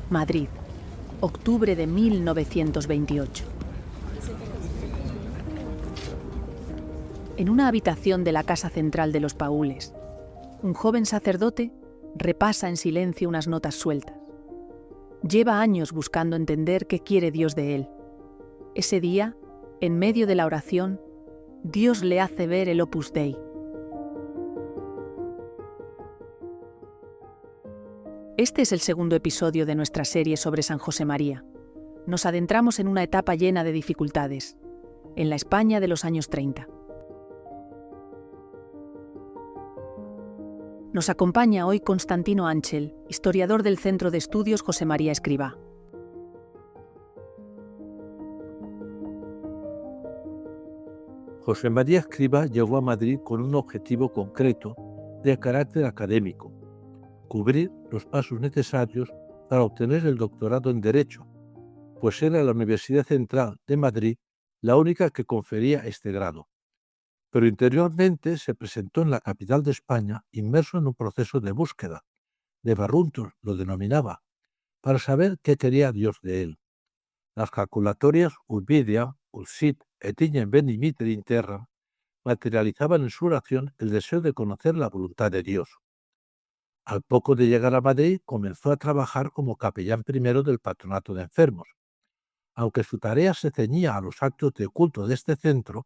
Madrid, octubre de 1928. En una habitación de la Casa Central de los Paules, un joven sacerdote repasa en silencio unas notas sueltas. Lleva años buscando entender qué quiere Dios de él. Ese día, en medio de la oración, Dios le hace ver el Opus Dei. Este es el segundo episodio de nuestra serie sobre San José María. Nos adentramos en una etapa llena de dificultades, en la España de los años 30. Nos acompaña hoy Constantino Anchel, historiador del Centro de Estudios José María Escrivá. José María Escrivá llegó a Madrid con un objetivo concreto de carácter académico: cubrir los pasos necesarios para obtener el doctorado en Derecho, pues era la Universidad Central de Madrid la única que confería este grado. Pero interiormente se presentó en la capital de España inmerso en un proceso de búsqueda, de barruntos lo denominaba, para saber qué quería Dios de él. Las calculatorias Urbidia, Ursit et Ingen Benimiter Interra materializaban en su oración el deseo de conocer la voluntad de Dios. Al poco de llegar a Madrid, comenzó a trabajar como capellán primero del Patronato de Enfermos. Aunque su tarea se ceñía a los actos de culto de este centro,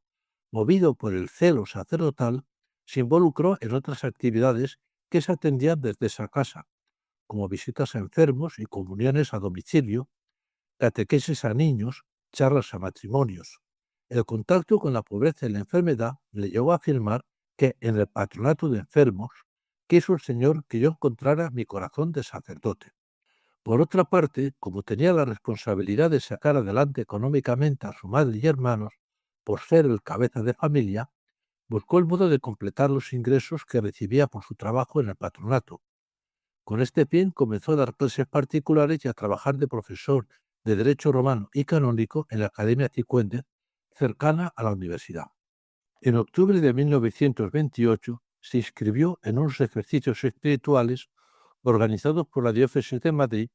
movido por el celo sacerdotal, se involucró en otras actividades que se atendían desde esa casa, como visitas a enfermos y comuniones a domicilio, catequesis a niños, charlas a matrimonios. El contacto con la pobreza y la enfermedad le llevó a afirmar que en el Patronato de Enfermos quiso el Señor que yo encontrara mi corazón de sacerdote. Por otra parte, como tenía la responsabilidad de sacar adelante económicamente a su madre y hermanos, por ser el cabeza de familia, buscó el modo de completar los ingresos que recibía por su trabajo en el patronato. Con este fin comenzó a dar clases particulares y a trabajar de profesor de Derecho Romano y Canónico en la Academia Cifuentes, cercana a la universidad. En octubre de 1928 se inscribió en unos ejercicios espirituales organizados por la Diócesis de Madrid,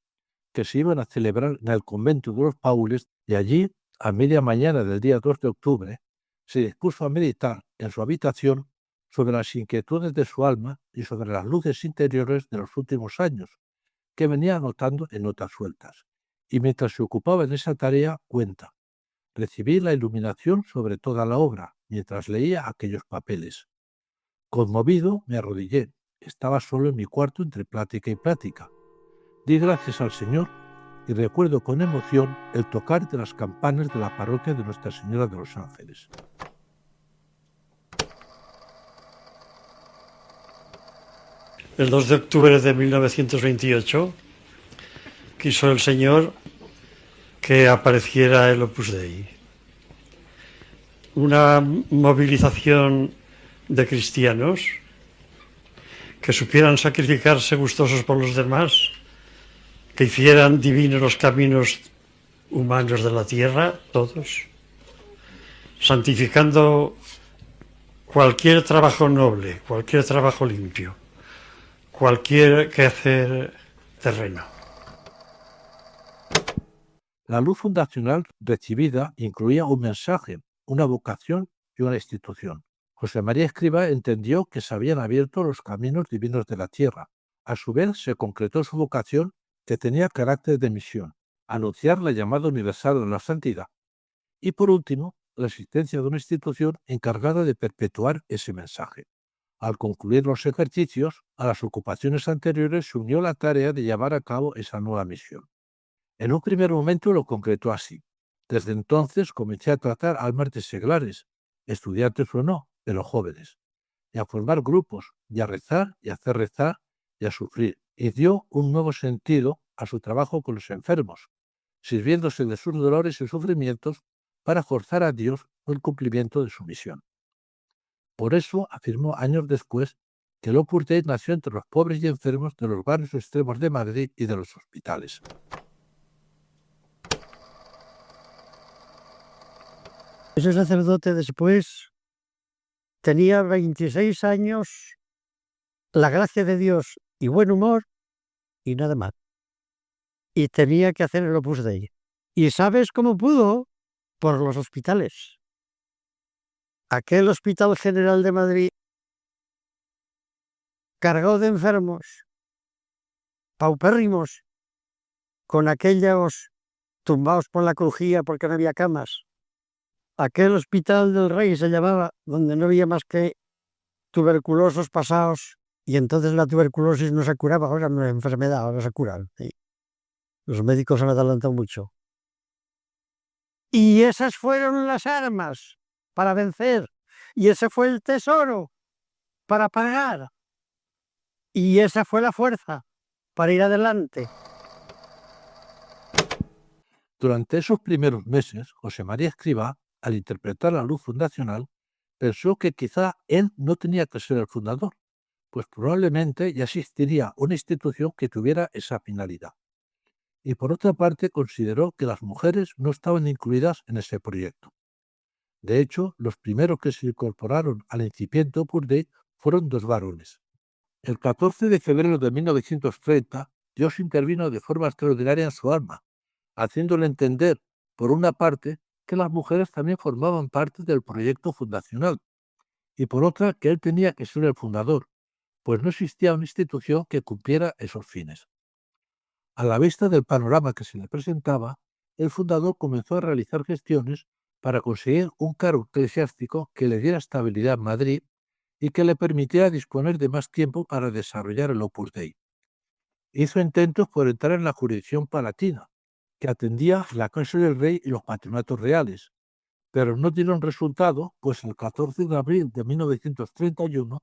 que se iban a celebrar en el convento de los Paules, y allí, a media mañana del día 2 de octubre, se dispuso a meditar en su habitación sobre las inquietudes de su alma y sobre las luces interiores de los últimos años, que venía anotando en notas sueltas. Y mientras se ocupaba en esa tarea, cuenta: recibí la iluminación sobre toda la obra, mientras leía aquellos papeles. Conmovido, me arrodillé. Estaba solo en mi cuarto entre plática y plática. Di gracias al Señor y recuerdo con emoción el tocar de las campanas de la parroquia de Nuestra Señora de los Ángeles. El 2 de octubre de 1928 quiso el Señor que apareciera el Opus Dei, una movilización de cristianos que supieran sacrificarse gustosos por los demás, que hicieran divinos los caminos humanos de la tierra, todos, santificando cualquier trabajo noble, cualquier trabajo limpio, cualquier quehacer terreno. La luz fundacional recibida incluía un mensaje, una vocación y una institución. José María Escrivá entendió que se habían abierto los caminos divinos de la tierra. A su vez, se concretó su vocación, que tenía carácter de misión: anunciar la llamada universal de la santidad. Y por último, la existencia de una institución encargada de perpetuar ese mensaje. Al concluir los ejercicios, a las ocupaciones anteriores se unió la tarea de llevar a cabo esa nueva misión. En un primer momento lo concretó así: desde entonces comencé a tratar almas de seglares, estudiantes o no, pero jóvenes, y a formar grupos, y a rezar y a hacer rezar y a sufrir, y dio un nuevo sentido a su trabajo con los enfermos, sirviéndose de sus dolores y sufrimientos para forzar a Dios el cumplimiento de su misión. Por eso afirmó años después que el Opus Dei nació entre los pobres y enfermos de los barrios extremos de Madrid y de los hospitales. Ese sacerdote después tenía 26 años, la gracia de Dios y buen humor y nada más. y tenía que hacer el Opus Dei. ¿Y sabes cómo pudo? Por los hospitales. Aquel Hospital General de Madrid, cargado de enfermos, paupérrimos, con aquellos tumbados por la crujía porque no había camas. Aquel Hospital del Rey se llamaba, donde no había más que tuberculosos pasados, y entonces la tuberculosis no se curaba, ahora es una enfermedad, ahora se cura. ¿Sí? Los médicos han adelantado mucho. Y esas fueron las armas para vencer, y ese fue el tesoro para pagar, y esa fue la fuerza para ir adelante. Durante esos primeros meses, José María Escrivá, al interpretar la luz fundacional, pensó que quizá él no tenía que ser el fundador, pues probablemente ya existiría una institución que tuviera esa finalidad. Y por otra parte consideró que las mujeres no estaban incluidas en ese proyecto. De hecho, los primeros que se incorporaron al incipiente Opus Dei fueron 2 varones. El 14 de febrero de 1930, Dios intervino de forma extraordinaria en su alma, haciéndole entender, por una parte, que las mujeres también formaban parte del proyecto fundacional, y por otra, que él tenía que ser el fundador, pues no existía una institución que cumpliera esos fines. A la vista del panorama que se le presentaba, el fundador comenzó a realizar gestiones para conseguir un cargo eclesiástico que le diera estabilidad en Madrid y que le permitiera disponer de más tiempo para desarrollar el Opus Dei. Hizo intentos por entrar en la jurisdicción palatina, que atendía la Casa del Rey y los patronatos reales, pero no dieron resultado, pues el 14 de abril de 1931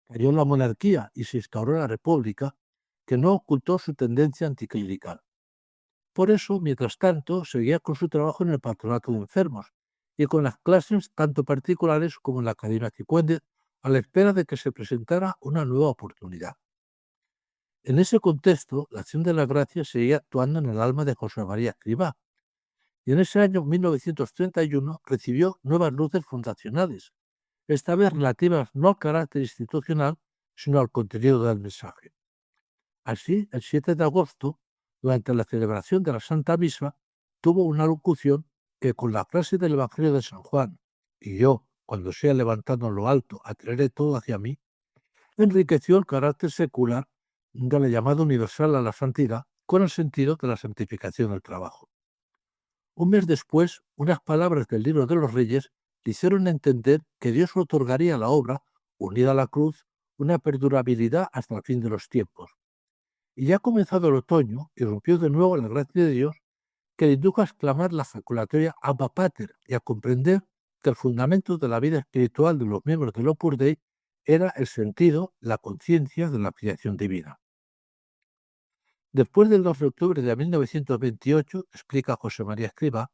cayó la monarquía y se instauró la República, que no ocultó su tendencia anticlerical. Por eso, mientras tanto, seguía con su trabajo en el patronato de enfermos y con las clases tanto particulares como en la Academia Cifuentes, a la espera de que se presentara una nueva oportunidad. En ese contexto, la Acción de la Gracia seguía actuando en el alma de José María Escrivá, y en ese año 1931 recibió nuevas luces fundacionales, esta vez relativas no al carácter institucional, sino al contenido del mensaje. Así, el 7 de agosto, durante la celebración de la Santa Misa, tuvo una locución que, con la frase del Evangelio de San Juan, y yo, cuando sea levantado en lo alto, atraeré todo hacia mí, enriqueció el carácter secular de la llamada universal a la santidad con el sentido de la santificación del trabajo. Un mes después, unas palabras del Libro de los Reyes le hicieron entender que Dios otorgaría a la obra, unida a la cruz, una perdurabilidad hasta el fin de los tiempos. Y ya comenzado el otoño, irrumpió de nuevo la gracia de Dios, que le indujo a exclamar la jaculatoria Abba Pater y a comprender que el fundamento de la vida espiritual de los miembros del Opus Dei era el sentido, la conciencia de la filiación divina. Después del 2 de octubre de 1928, explica José María Escrivá,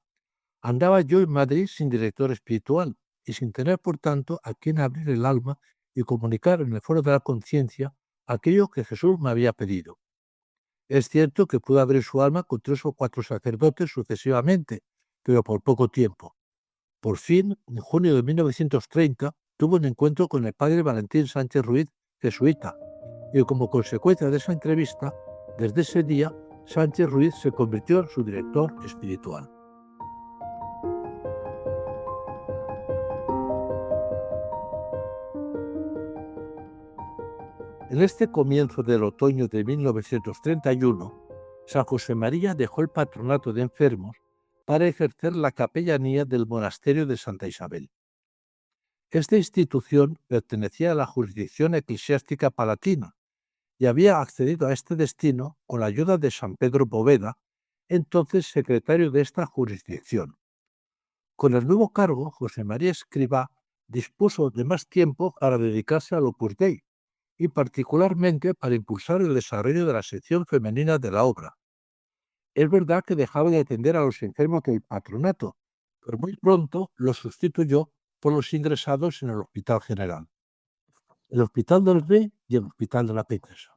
andaba yo en Madrid sin director espiritual y sin tener, por tanto, a quien abrir el alma y comunicar en el foro de la conciencia aquello que Jesús me había pedido. Es cierto que pudo abrir su alma con 3 o 4 sacerdotes sucesivamente, pero por poco tiempo. Por fin, en junio de 1930, tuvo un encuentro con el padre Valentín Sánchez Ruiz, jesuita, y como consecuencia de esa entrevista, desde ese día, Sánchez Ruiz se convirtió en su director espiritual. En este comienzo del otoño de 1931, San José María dejó el patronato de enfermos para ejercer la capellanía del monasterio de Santa Isabel. Esta institución pertenecía a la jurisdicción eclesiástica palatina y había accedido a este destino con la ayuda de San Pedro Poveda, entonces secretario de esta jurisdicción. Con el nuevo cargo, José María Escrivá dispuso de más tiempo para dedicarse al Opus Dei, y particularmente para impulsar el desarrollo de la sección femenina de la obra. Es verdad que dejaba de atender a los enfermos del patronato, pero muy pronto los sustituyó por los ingresados en el Hospital General, el Hospital del Rey y el Hospital de la Princesa.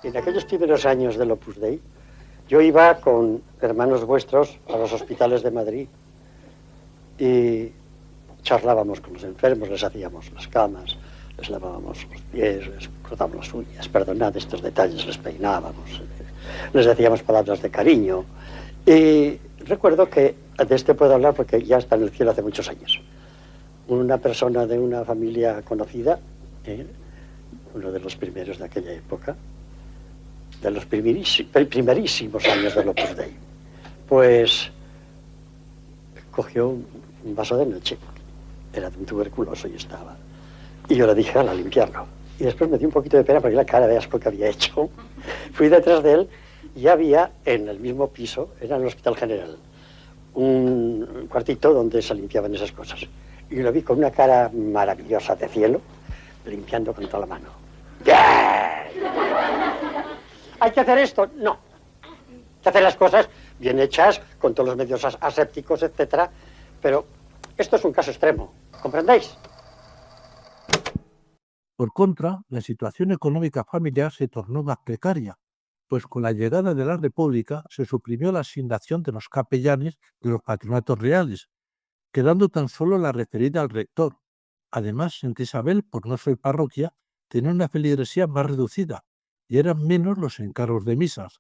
En aquellos primeros años del Opus Dei, yo iba con hermanos vuestros a los hospitales de Madrid y charlábamos con los enfermos, les hacíamos las camas, les lavábamos los pies, les cortábamos las uñas, perdonad estos detalles, les peinábamos, les decíamos palabras de cariño. Y recuerdo que, de este puedo hablar porque ya está en el cielo hace muchos años, una persona de una familia conocida, uno de los primeros de aquella época, de los primerísimos años del Opus Dei, pues cogió un vaso de leche, era de un tuberculoso y estaba. Y yo le dije, a limpiarlo. Y después me dio un poquito de pena porque la cara de asco que había hecho. Fui detrás de él y había en el mismo piso, era en el Hospital General, un cuartito donde se limpiaban esas cosas. Y lo vi con una cara maravillosa de cielo, limpiando con toda la mano. ¡Bien! ¿Hay que hacer esto? No. Hay que hacer las cosas bien hechas, con todos los medios asépticos, etcétera. Pero esto es un caso extremo, ¿comprendéis? Por contra, la situación económica familiar se tornó más precaria, pues con la llegada de la República se suprimió la asignación de los capellanes de los patronatos reales, quedando tan solo la referida al rector. Además, Santa Isabel, por no ser parroquia, tenía una feligresía más reducida y eran menos los encargos de misas.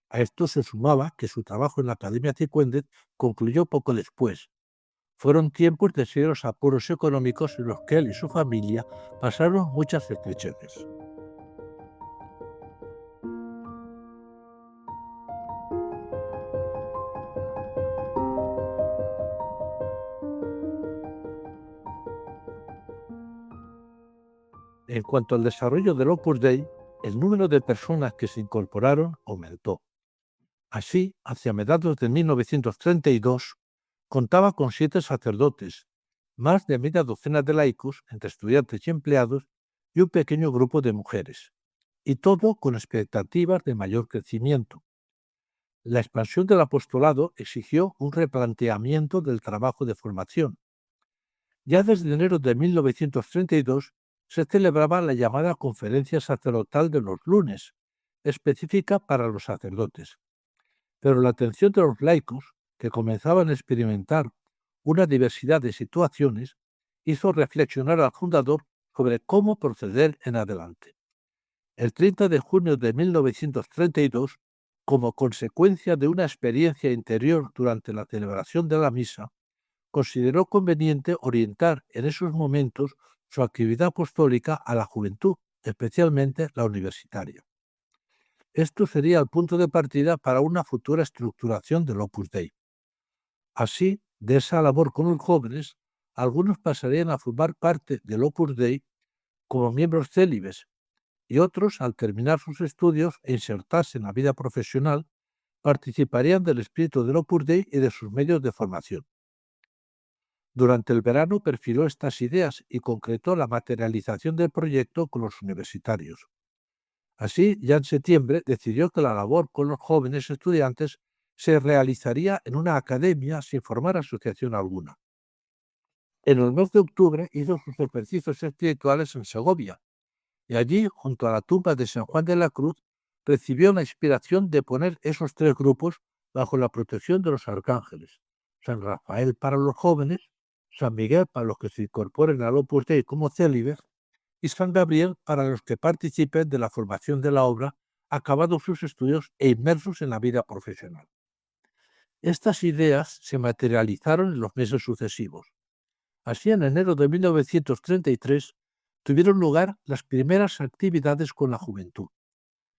A esto se sumaba que su trabajo en la Academia Cifuentes concluyó poco después. Fueron tiempos de serios apuros económicos en los que él y su familia pasaron muchas estrecheces. En cuanto al desarrollo del Opus Dei, el número de personas que se incorporaron aumentó. Así, hacia mediados de 1932, contaba con 7 sacerdotes, más de media docena de laicos, entre estudiantes y empleados, y un pequeño grupo de mujeres, y todo con expectativas de mayor crecimiento. La expansión del apostolado exigió un replanteamiento del trabajo de formación. Ya desde enero de 1932 se celebraba la llamada Conferencia Sacerdotal de los lunes, específica para los sacerdotes. Pero la atención de los laicos, que comenzaban a experimentar una diversidad de situaciones, hizo reflexionar al fundador sobre cómo proceder en adelante. El 30 de junio de 1932, como consecuencia de una experiencia interior durante la celebración de la misa, consideró conveniente orientar en esos momentos su actividad apostólica a la juventud, especialmente la universitaria. Esto sería el punto de partida para una futura estructuración del Opus Dei. Así, de esa labor con los jóvenes, algunos pasarían a formar parte del Opus Dei como miembros célibes y otros, al terminar sus estudios e insertarse en la vida profesional, participarían del espíritu del Opus Dei y de sus medios de formación. Durante el verano perfiló estas ideas y concretó la materialización del proyecto con los universitarios. Así, ya en septiembre, decidió que la labor con los jóvenes estudiantes se realizaría en una academia sin formar asociación alguna. En el mes de octubre hizo sus ejercicios espirituales en Segovia, y allí, junto a la tumba de San Juan de la Cruz, recibió la inspiración de poner esos 3 grupos bajo la protección de los arcángeles: San Rafael para los jóvenes, San Miguel para los que se incorporen al Opus Dei como célibes, y San Gabriel para los que participen de la formación de la obra, acabados sus estudios e inmersos en la vida profesional. Estas ideas se materializaron en los meses sucesivos. Así, en enero de 1933, tuvieron lugar las primeras actividades con la juventud.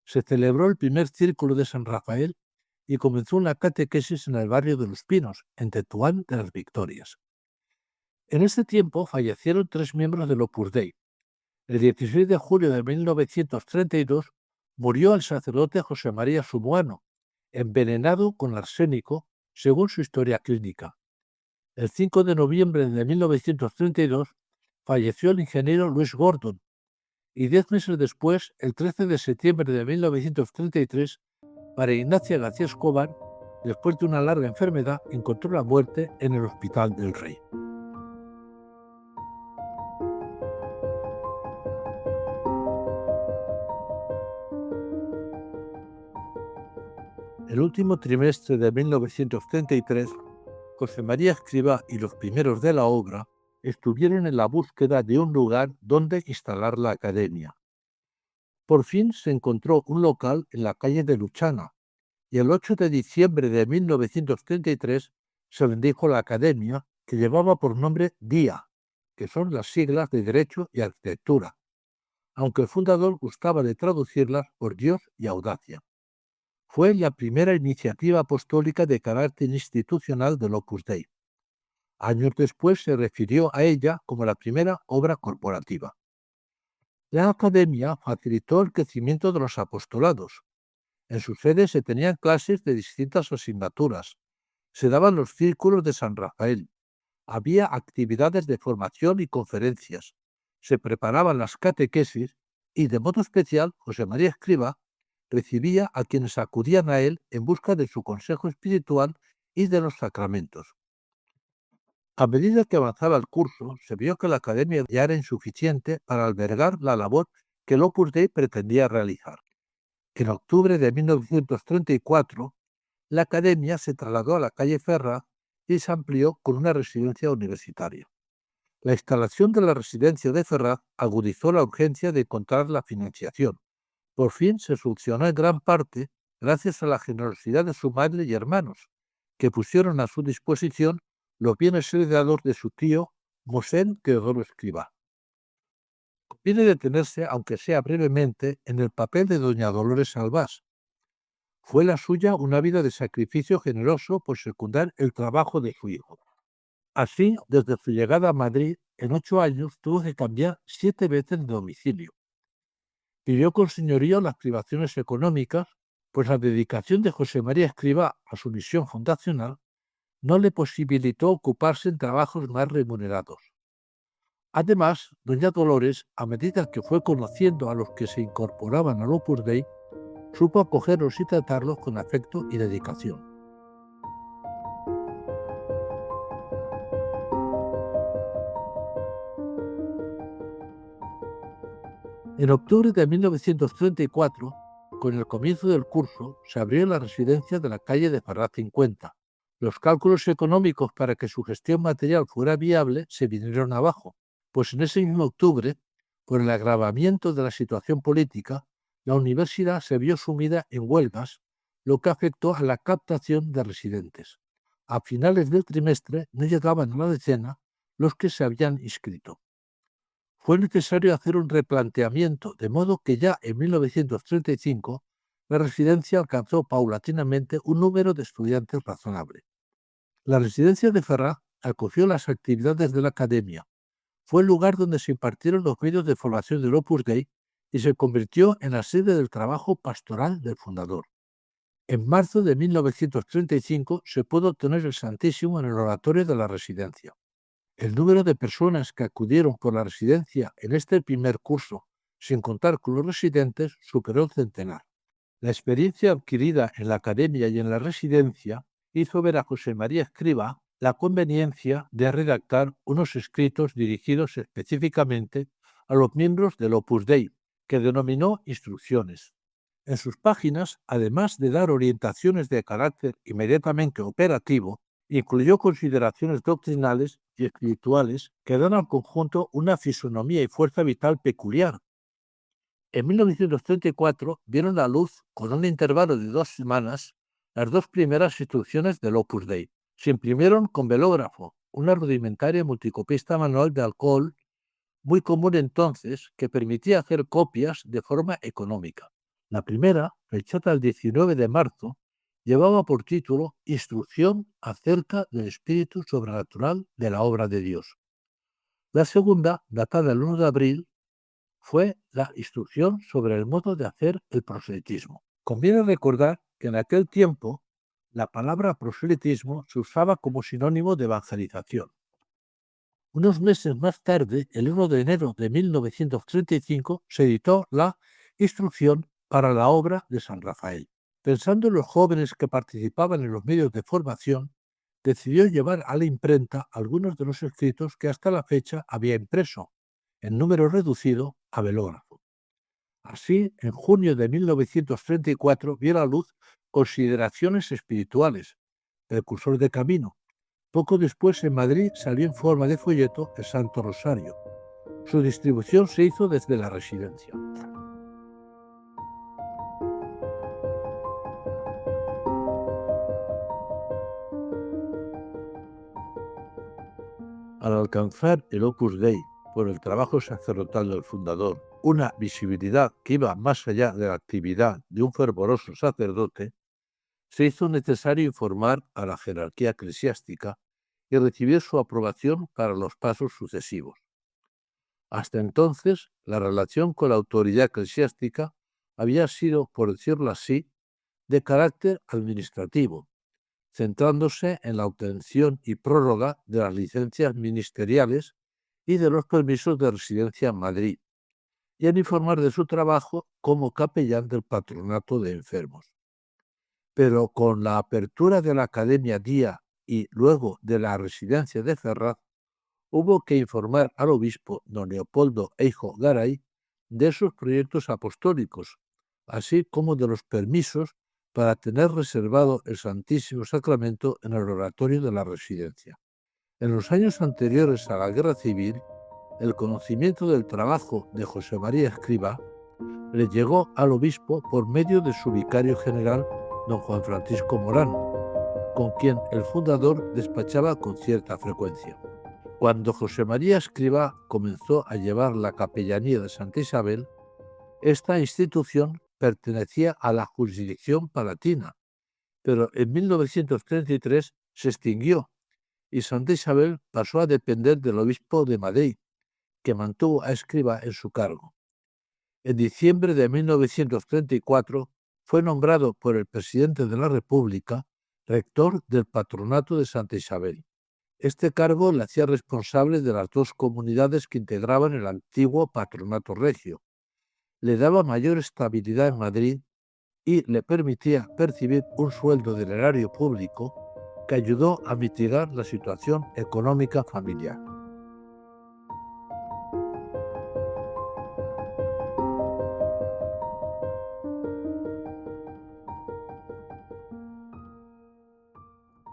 Se celebró el primer círculo de San Rafael y comenzó una catequesis en el barrio de Los Pinos, en Tetuán de las Victorias. En este tiempo fallecieron 3 miembros del Opus Dei. El 16 de julio de 1932 murió el sacerdote José María Sumuano, envenenado con arsénico, según su historia clínica. El 5 de noviembre de 1932 falleció el ingeniero Luis Gordon, y 10 meses después, el 13 de septiembre de 1933, María Ignacia García Escobar, después de una larga enfermedad, encontró la muerte en el Hospital del Rey. El último trimestre de 1933, José María Escrivá y los primeros de la obra estuvieron en la búsqueda de un lugar donde instalar la academia. Por fin se encontró un local en la calle de Luchana, y el 8 de diciembre de 1933 se bendijo la academia, que llevaba por nombre DIA, que son las siglas de Derecho y Arquitectura, aunque el fundador gustaba de traducirlas por Dios y Audacia. Fue la primera iniciativa apostólica de carácter institucional del Opus Dei. Años después se refirió a ella como la primera obra corporativa. La academia facilitó el crecimiento de los apostolados. En su sede se tenían clases de distintas asignaturas, se daban los círculos de San Rafael, había actividades de formación y conferencias, se preparaban las catequesis y, de modo especial, José María Escrivá recibía a quienes acudían a él en busca de su consejo espiritual y de los sacramentos. A medida que avanzaba el curso, se vio que la academia ya era insuficiente para albergar la labor que el Opus Dei pretendía realizar. En octubre de 1934, la academia se trasladó a la calle Ferraz y se amplió con una residencia universitaria. La instalación de la residencia de Ferraz agudizó la urgencia de encontrar la financiación. Por fin se solucionó en gran parte gracias a la generosidad de su madre y hermanos, que pusieron a su disposición los bienes heredados de su tío, Mosén Teodoro Escrivá. Conviene detenerse, aunque sea brevemente, en el papel de doña Dolores Albás. Fue la suya una vida de sacrificio generoso por secundar el trabajo de su hijo. Así, desde su llegada a Madrid, en 8 años tuvo que cambiar 7 veces de domicilio. Vivió con señorío las privaciones económicas, pues la dedicación de José María Escrivá a su misión fundacional no le posibilitó ocuparse en trabajos más remunerados. Además, doña Dolores, a medida que fue conociendo a los que se incorporaban al Opus Dei, supo acogerlos y tratarlos con afecto y dedicación. En octubre de 1934, con el comienzo del curso, se abrió la residencia de la calle de Ferraz 50. Los cálculos económicos para que su gestión material fuera viable se vinieron abajo, pues en ese mismo octubre, por el agravamiento de la situación política, la universidad se vio sumida en huelgas, lo que afectó a la captación de residentes. A finales del trimestre no llegaban a la decena los que se habían inscrito. Fue necesario hacer un replanteamiento, de modo que ya en 1935 la residencia alcanzó paulatinamente un número de estudiantes razonable. La residencia de Ferraz acogió las actividades de la academia, fue el lugar donde se impartieron los medios de formación del Opus Dei y se convirtió en la sede del trabajo pastoral del fundador. En marzo de 1935 se pudo obtener el Santísimo en el oratorio de la residencia. El número de personas que acudieron por la residencia en este primer curso, sin contar con los residentes, superó el centenar. La experiencia adquirida en la academia y en la residencia hizo ver a José María Escrivá la conveniencia de redactar unos escritos dirigidos específicamente a los miembros del Opus Dei, que denominó Instrucciones. En sus páginas, además de dar orientaciones de carácter inmediatamente operativo, incluyó consideraciones doctrinales y espirituales que dan al conjunto una fisonomía y fuerza vital peculiar. En 1934 vieron a la luz, con un intervalo de 2 semanas, las 2 primeras instrucciones del Opus Dei. Se imprimieron con velógrafo, una rudimentaria multicopista manual de alcohol, muy común entonces, que permitía hacer copias de forma económica. La primera, fechada el 19 de marzo, llevaba por título Instrucción acerca del espíritu sobrenatural de la obra de Dios. La segunda, datada el 1 de abril, fue la instrucción sobre el modo de hacer el proselitismo. Conviene recordar que en aquel tiempo la palabra proselitismo se usaba como sinónimo de evangelización. Unos meses más tarde, el 1 de enero de 1935, se editó la Instrucción para la obra de San Rafael. Pensando en los jóvenes que participaban en los medios de formación, decidió llevar a la imprenta algunos de los escritos que hasta la fecha había impreso, en número reducido, a velógrafo. Así, en junio de 1934 vio a la luz Consideraciones espirituales, del Cursor de Camino, Poco después en Madrid salió en forma de folleto el Santo Rosario. Su distribución se hizo desde la residencia. Al alcanzar el Opus Dei por el trabajo sacerdotal del fundador, una visibilidad que iba más allá de la actividad de un fervoroso sacerdote, se hizo necesario informar a la jerarquía eclesiástica y recibir su aprobación para los pasos sucesivos. Hasta entonces, la relación con la autoridad eclesiástica había sido, por decirlo así, de carácter administrativo, centrándose en la obtención y prórroga de las licencias ministeriales y de los permisos de residencia en Madrid, y en informar de su trabajo como capellán del patronato de enfermos. Pero con la apertura de la Academia Día y luego de la residencia de Ferraz, hubo que informar al obispo don Leopoldo Eijo Garay de sus proyectos apostólicos, así como de los permisos para tener reservado el Santísimo Sacramento en el oratorio de la residencia. En los años anteriores a la Guerra Civil, el conocimiento del trabajo de José María Escrivá le llegó al obispo por medio de su vicario general, don Juan Francisco Morán, con quien el fundador despachaba con cierta frecuencia. Cuando José María Escrivá comenzó a llevar la capellanía de Santa Isabel, esta institución pertenecía a la jurisdicción palatina, pero en 1933 se extinguió y Santa Isabel pasó a depender del obispo de Madrid, que mantuvo a Escrivá en su cargo. En diciembre de 1934 fue nombrado por el presidente de la República rector del patronato de Santa Isabel. Este cargo le hacía responsable de las dos comunidades que integraban el antiguo patronato regio, le daba mayor estabilidad en Madrid y le permitía percibir un sueldo del erario público que ayudó a mitigar la situación económica familiar.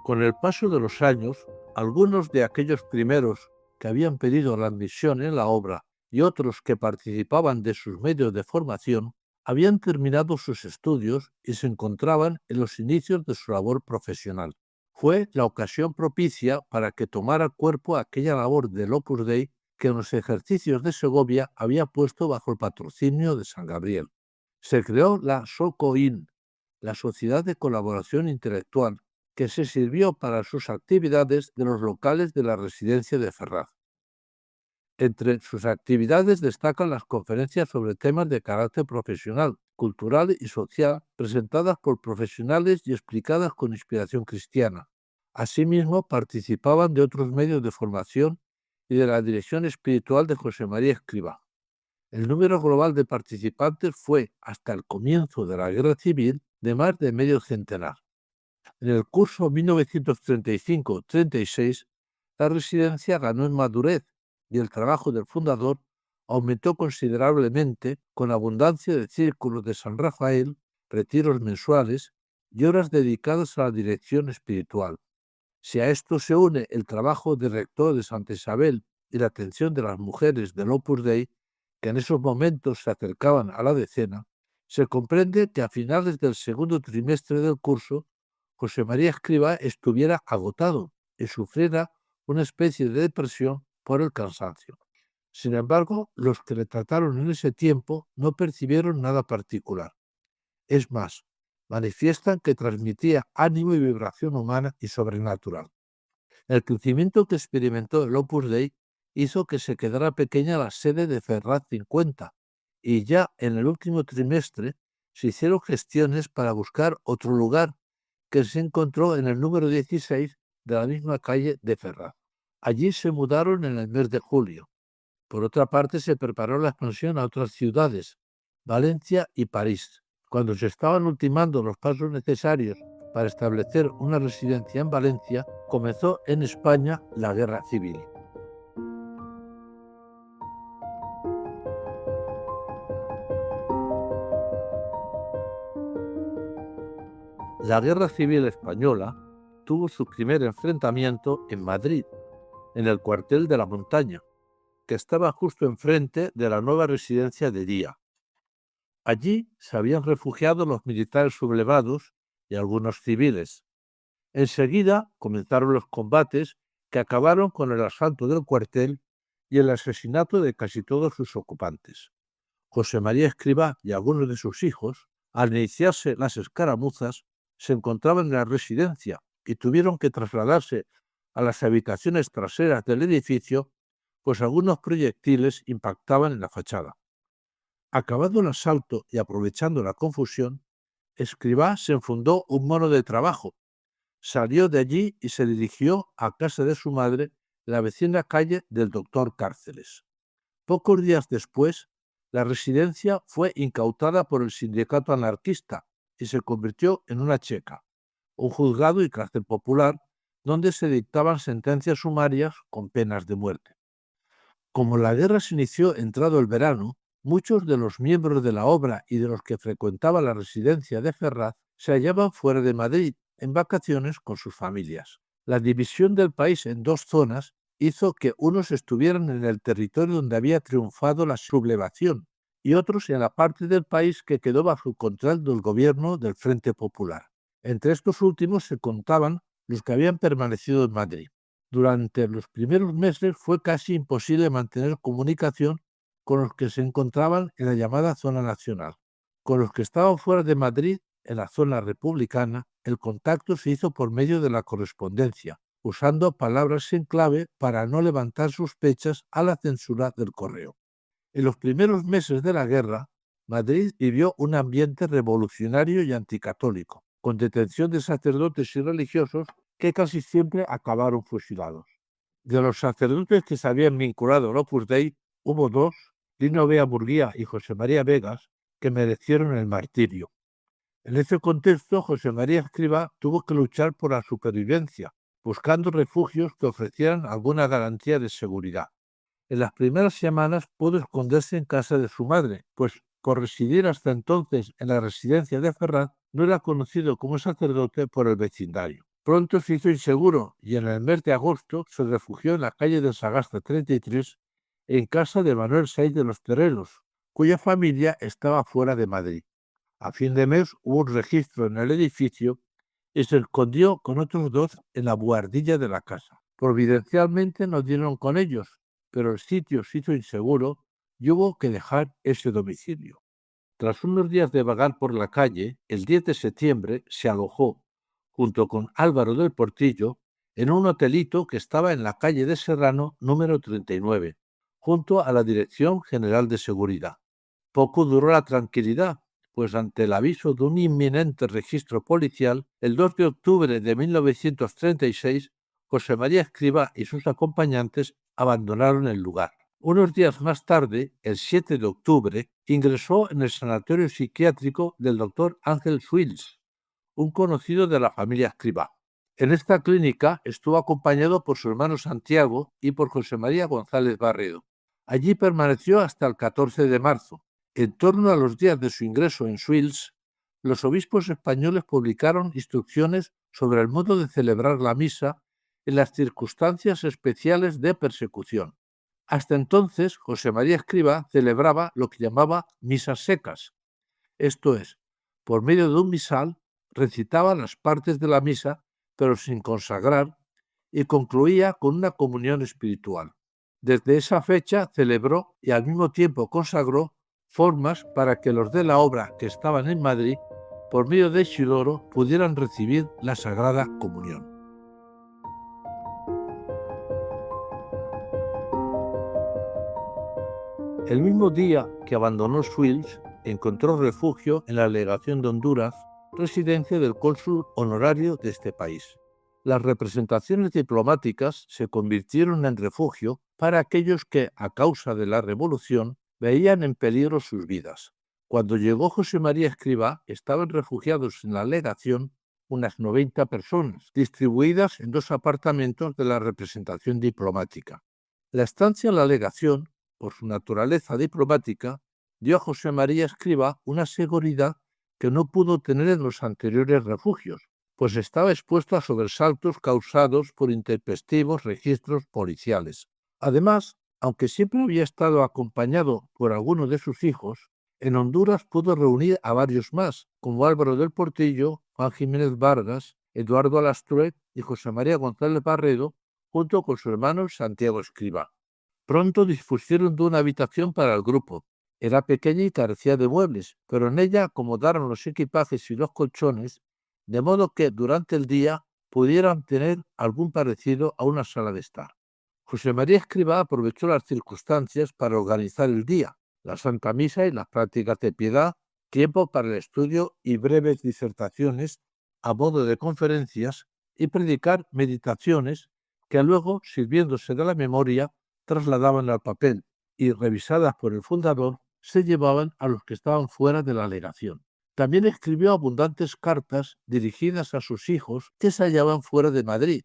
Con el paso de los años, algunos de aquellos primeros que habían pedido la admisión en la obra y otros que participaban de sus medios de formación, habían terminado sus estudios y se encontraban en los inicios de su labor profesional. Fue la ocasión propicia para que tomara cuerpo aquella labor del Opus Dei que en los ejercicios de Segovia había puesto bajo el patrocinio de San Gabriel. Se creó la SOCOIN, la Sociedad de Colaboración Intelectual, que se sirvió para sus actividades de los locales de la residencia de Ferraz. Entre sus actividades destacan las conferencias sobre temas de carácter profesional, cultural y social, presentadas por profesionales y explicadas con inspiración cristiana. Asimismo, participaban de otros medios de formación y de la dirección espiritual de José María Escrivá. El número global de participantes fue, hasta el comienzo de la Guerra Civil, de más de medio centenar. En el curso 1935-36, la residencia ganó en madurez y el trabajo del fundador aumentó considerablemente con abundancia de círculos de San Rafael, retiros mensuales y horas dedicadas a la dirección espiritual. Si a esto se une el trabajo de rector de Santa Isabel y la atención de las mujeres del Opus Dei, que en esos momentos se acercaban a la decena, se comprende que a finales del segundo trimestre del curso, José María Escrivá estuviera agotado y sufriera una especie de depresión por el cansancio. Sin embargo, los que le trataron en ese tiempo no percibieron nada particular. Es más, manifiestan que transmitía ánimo y vibración humana y sobrenatural. El crecimiento que experimentó el Opus Dei hizo que se quedara pequeña la sede de Ferraz 50 y ya en el último trimestre se hicieron gestiones para buscar otro lugar que se encontró en el número 16 de la misma calle de Ferraz. Allí se mudaron en el mes de julio. Por otra parte, se preparó la expansión a otras ciudades, Valencia y París. Cuando se estaban ultimando los pasos necesarios para establecer una residencia en Valencia, comenzó en España la Guerra Civil. La Guerra Civil Española tuvo su primer enfrentamiento en Madrid, en el cuartel de la Montaña, que estaba justo enfrente de la nueva residencia de día. Allí se habían refugiado los militares sublevados y algunos civiles. Enseguida comenzaron los combates que acabaron con el asalto del cuartel y el asesinato de casi todos sus ocupantes. José María Escrivá y algunos de sus hijos, al iniciarse las escaramuzas, se encontraban en la residencia y tuvieron que trasladarse a las habitaciones traseras del edificio, pues algunos proyectiles impactaban en la fachada. Acabado el asalto y aprovechando la confusión, Escrivá se enfundó un mono de trabajo, salió de allí y se dirigió a casa de su madre, en la vecina calle del Doctor Cárceles. Pocos días después, la residencia fue incautada por el sindicato anarquista y se convirtió en una checa, un juzgado y cárcel popular donde se dictaban sentencias sumarias con penas de muerte. Como la guerra se inició entrado el verano, muchos de los miembros de la obra y de los que frecuentaban la residencia de Ferraz se hallaban fuera de Madrid, en vacaciones con sus familias. La división del país en dos zonas hizo que unos estuvieran en el territorio donde había triunfado la sublevación y otros en la parte del país que quedó bajo control del gobierno del Frente Popular. Entre estos últimos se contaban los que habían permanecido en Madrid. Durante los primeros meses fue casi imposible mantener comunicación con los que se encontraban en la llamada zona nacional. Con los que estaban fuera de Madrid, en la zona republicana, el contacto se hizo por medio de la correspondencia, usando palabras en clave para no levantar sospechas a la censura del correo. En los primeros meses de la guerra, Madrid vivió un ambiente revolucionario y anticatólico, con detención de sacerdotes y religiosos que casi siempre acabaron fusilados. De los sacerdotes que se habían vinculado al Opus Dei, hubo dos, Lino Bea Murguía y José María Vegas, que merecieron el martirio. En ese contexto, José María Escrivá tuvo que luchar por la supervivencia, buscando refugios que ofrecieran alguna garantía de seguridad. En las primeras semanas pudo esconderse en casa de su madre, pues por residir hasta entonces en la residencia de Ferraz, no era conocido como sacerdote por el vecindario. Pronto se hizo inseguro y en el mes de agosto se refugió en la calle del Sagasta 33, en casa de Manuel Saiz de los Terreros, cuya familia estaba fuera de Madrid. A fin de mes hubo un registro en el edificio y se escondió con otros dos en la buhardilla de la casa. Providencialmente no dieron con ellos, pero el sitio se hizo inseguro y hubo que dejar ese domicilio. Tras unos días de vagar por la calle, el 10 de septiembre se alojó, junto con Álvaro del Portillo, en un hotelito que estaba en la calle de Serrano número 39, junto a la Dirección General de Seguridad. Poco duró la tranquilidad, pues ante el aviso de un inminente registro policial, el 2 de octubre de 1936, José María Escrivá y sus acompañantes abandonaron el lugar. Unos días más tarde, el 7 de octubre, ingresó en el sanatorio psiquiátrico del doctor Ángel Swils, un conocido de la familia Escrivá. En esta clínica estuvo acompañado por su hermano Santiago y por José María González Barredo. Allí permaneció hasta el 14 de marzo. En torno a los días de su ingreso en Swils, los obispos españoles publicaron instrucciones sobre el modo de celebrar la misa en las circunstancias especiales de persecución. Hasta entonces, José María Escrivá celebraba lo que llamaba misas secas. Esto es, por medio de un misal, recitaba las partes de la misa, pero sin consagrar, y concluía con una comunión espiritual. Desde esa fecha celebró y al mismo tiempo consagró formas para que los de la obra que estaban en Madrid, por medio de Isidoro, pudieran recibir la Sagrada Comunión. El mismo día que abandonó Swils, encontró refugio en la legación de Honduras, residencia del cónsul honorario de este país. Las representaciones diplomáticas se convirtieron en refugio para aquellos que, a causa de la revolución, veían en peligro sus vidas. Cuando llegó José María Escrivá, estaban refugiados en la legación unas 90 personas, distribuidas en 2 apartamentos de la representación diplomática. La estancia en la legación, por su naturaleza diplomática, dio a José María Escrivá una seguridad que no pudo tener en los anteriores refugios, pues estaba expuesto a sobresaltos causados por intempestivos registros policiales. Además, aunque siempre había estado acompañado por alguno de sus hijos, en Honduras pudo reunir a varios más, como Álvaro del Portillo, Juan Jiménez Vargas, Eduardo Alastruet y José María González Barredo, junto con su hermano Santiago Escrivá. Pronto dispusieron de una habitación para el grupo. Era pequeña y carecía de muebles, pero en ella acomodaron los equipajes y los colchones, de modo que durante el día pudieran tener algún parecido a una sala de estar. José María Escrivá aprovechó las circunstancias para organizar el día, la Santa Misa y las prácticas de piedad, tiempo para el estudio y breves disertaciones a modo de conferencias y predicar meditaciones que luego, sirviéndose de la memoria, trasladaban al papel y, revisadas por el fundador, se llevaban a los que estaban fuera de la legación. También escribió abundantes cartas dirigidas a sus hijos que se hallaban fuera de Madrid,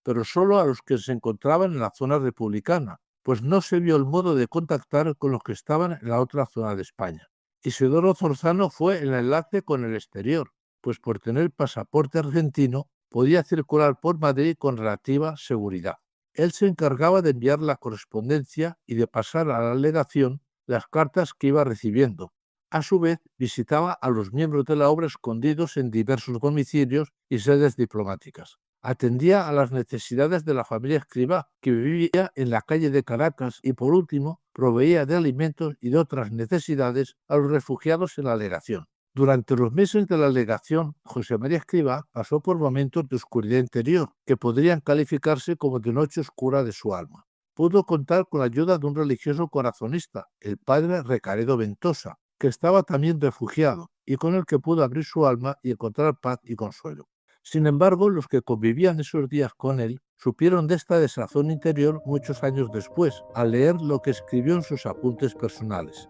pero solo a los que se encontraban en la zona republicana, pues no se vio el modo de contactar con los que estaban en la otra zona de España. Isidoro Zorzano fue el enlace con el exterior, pues por tener pasaporte argentino podía circular por Madrid con relativa seguridad. Él se encargaba de enviar la correspondencia y de pasar a la legación las cartas que iba recibiendo. A su vez, visitaba a los miembros de la obra escondidos en diversos domicilios y sedes diplomáticas. Atendía a las necesidades de la familia Escrivá, que vivía en la calle de Caracas, y por último, proveía de alimentos y de otras necesidades a los refugiados en la legación. Durante los meses de la legación, José María Escrivá pasó por momentos de oscuridad interior, que podrían calificarse como de noche oscura de su alma. Pudo contar con la ayuda de un religioso corazonista, el padre Recaredo Ventosa, que estaba también refugiado, y con el que pudo abrir su alma y encontrar paz y consuelo. Sin embargo, los que convivían esos días con él supieron de esta desazón interior muchos años después, al leer lo que escribió en sus apuntes personales.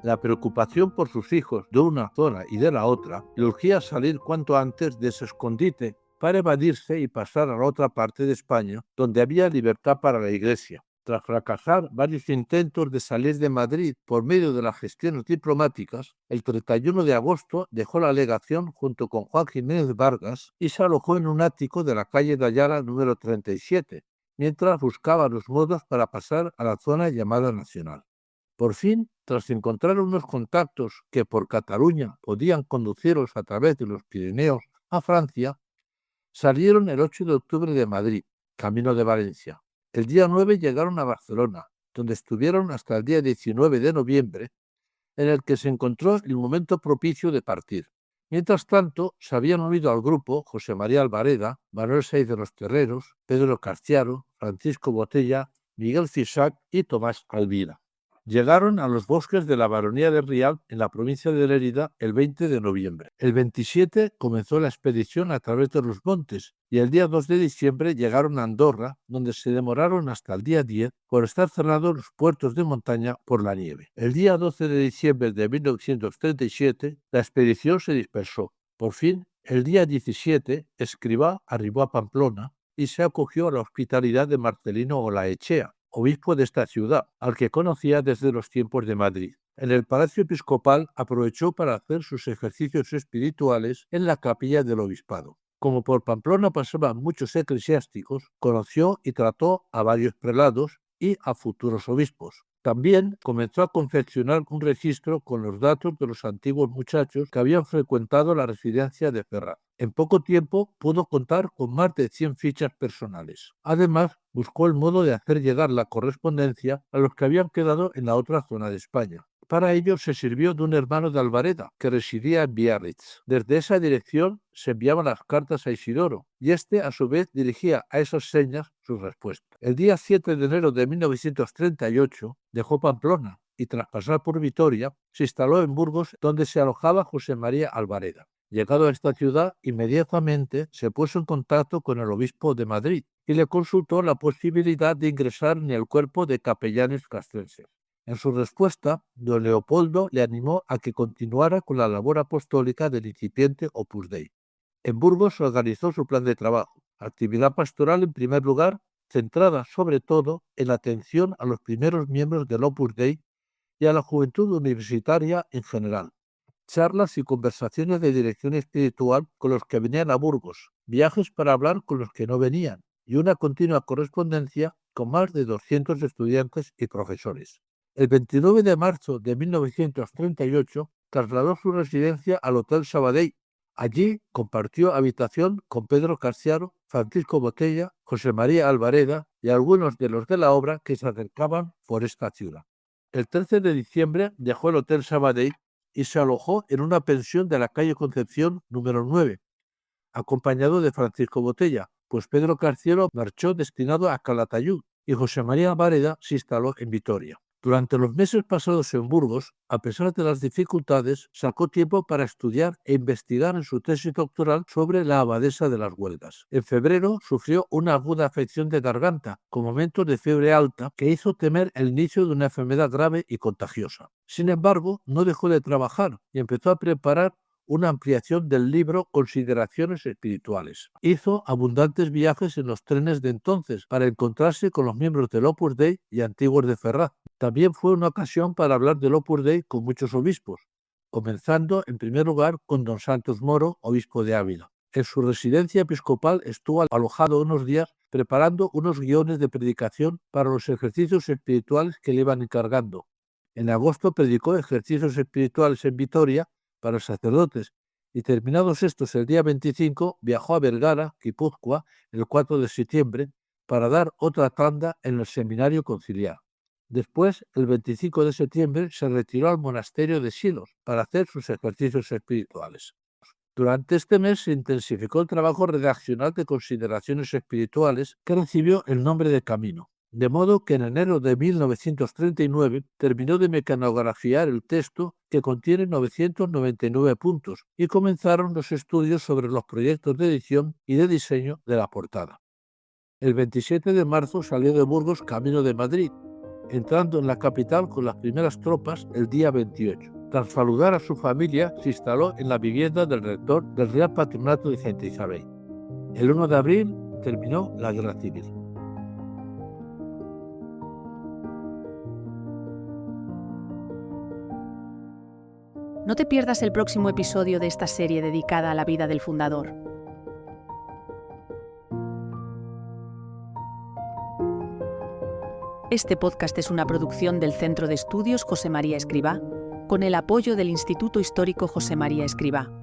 La preocupación por sus hijos de una zona y de la otra le urgía salir cuanto antes de ese escondite para evadirse y pasar a la otra parte de España, donde había libertad para la Iglesia. Tras fracasar varios intentos de salir de Madrid por medio de las gestiones diplomáticas, el 31 de agosto dejó la legación junto con Juan Jiménez Vargas y se alojó en un ático de la calle de Ayala número 37, mientras buscaba los modos para pasar a la zona llamada Nacional. Por fin, tras encontrar unos contactos que por Cataluña podían conducirlos a través de los Pirineos a Francia, salieron el 8 de octubre de Madrid, camino de Valencia. El día 9 llegaron a Barcelona, donde estuvieron hasta el día 19 de noviembre, en el que se encontró el momento propicio de partir. Mientras tanto, se habían unido al grupo José María Albareda, Manuel Saiz de los Terreros, Pedro Carciaro, Francisco Botella, Miguel Fisac y Tomás Alvira. Llegaron a los bosques de la Baronía de Rialb, en la provincia de Lérida, el 20 de noviembre. El 27 comenzó la expedición a través de los montes y el día 2 de diciembre llegaron a Andorra, donde se demoraron hasta el día 10 por estar cerrados los puertos de montaña por la nieve. El día 12 de diciembre de 1937, la expedición se dispersó. Por fin, el día 17, Escrivá arribó a Pamplona y se acogió a la hospitalidad de Marcelino Olaechea, obispo de esta ciudad, al que conocía desde los tiempos de Madrid. En el Palacio Episcopal aprovechó para hacer sus ejercicios espirituales en la capilla del obispado. Como por Pamplona pasaban muchos eclesiásticos, conoció y trató a varios prelados y a futuros obispos. También comenzó a confeccionar un registro con los datos de los antiguos muchachos que habían frecuentado la residencia de Ferraz. En poco tiempo pudo contar con más de 100 fichas personales. Además, buscó el modo de hacer llegar la correspondencia a los que habían quedado en la otra zona de España. Para ello se sirvió de un hermano de Albareda, que residía en Biarritz. Desde esa dirección se enviaban las cartas a Isidoro, y este a su vez dirigía a esas señas sus respuestas. El día 7 de enero de 1938 dejó Pamplona y tras pasar por Vitoria se instaló en Burgos, donde se alojaba José María Albareda. Llegado a esta ciudad, inmediatamente se puso en contacto con el obispo de Madrid y le consultó la posibilidad de ingresar en el cuerpo de capellanes castrenses. En su respuesta, don Leopoldo le animó a que continuara con la labor apostólica del incipiente Opus Dei. En Burgos organizó su plan de trabajo: actividad pastoral en primer lugar, centrada sobre todo en la atención a los primeros miembros del Opus Dei y a la juventud universitaria en general. Charlas y conversaciones de dirección espiritual con los que venían a Burgos, viajes para hablar con los que no venían y una continua correspondencia con más de 200 estudiantes y profesores. El 29 de marzo de 1938 trasladó su residencia al Hotel Sabadell. Allí compartió habitación con Pedro Carciaro, Francisco Botella, José María Albareda y algunos de los de la obra que se acercaban por esta ciudad. El 13 de diciembre dejó el Hotel Sabadell y se alojó en una pensión de la calle Concepción número 9, acompañado de Francisco Botella, pues Pedro Carciero marchó destinado a Calatayud y José María Albareda se instaló en Vitoria. Durante los meses pasados en Burgos, a pesar de las dificultades, sacó tiempo para estudiar e investigar en su tesis doctoral sobre la abadesa de las Huelgas. En febrero sufrió una aguda afección de garganta, con momentos de fiebre alta, que hizo temer el inicio de una enfermedad grave y contagiosa. Sin embargo, no dejó de trabajar y empezó a preparar una ampliación del libro Consideraciones espirituales. Hizo abundantes viajes en los trenes de entonces para encontrarse con los miembros del Opus Dei y antiguos de Ferraz. También fue una ocasión para hablar del Opus Dei con muchos obispos, comenzando en primer lugar con don Santos Moro, obispo de Ávila. En su residencia episcopal estuvo alojado unos días preparando unos guiones de predicación para los ejercicios espirituales que le iban encargando. En agosto predicó ejercicios espirituales en Vitoria para sacerdotes, y terminados estos el día 25, viajó a Vergara, Guipúzcoa, el 4 de septiembre, para dar otra tanda en el seminario conciliar. Después, el 25 de septiembre, se retiró al monasterio de Silos para hacer sus ejercicios espirituales. Durante este mes se intensificó el trabajo redaccional de Consideraciones espirituales, que recibió el nombre de Camino. De modo que en enero de 1939 terminó de mecanografiar el texto, que contiene 999 puntos, y comenzaron los estudios sobre los proyectos de edición y de diseño de la portada. El 27 de marzo salió de Burgos camino de Madrid, entrando en la capital con las primeras tropas el día 28. Tras saludar a su familia, se instaló en la vivienda del rector del Real Patronato de Santa Isabel. El 1 de abril terminó la Guerra Civil. No te pierdas el próximo episodio de esta serie dedicada a la vida del fundador. Este podcast es una producción del Centro de Estudios José María Escrivá, con el apoyo del Instituto Histórico José María Escrivá.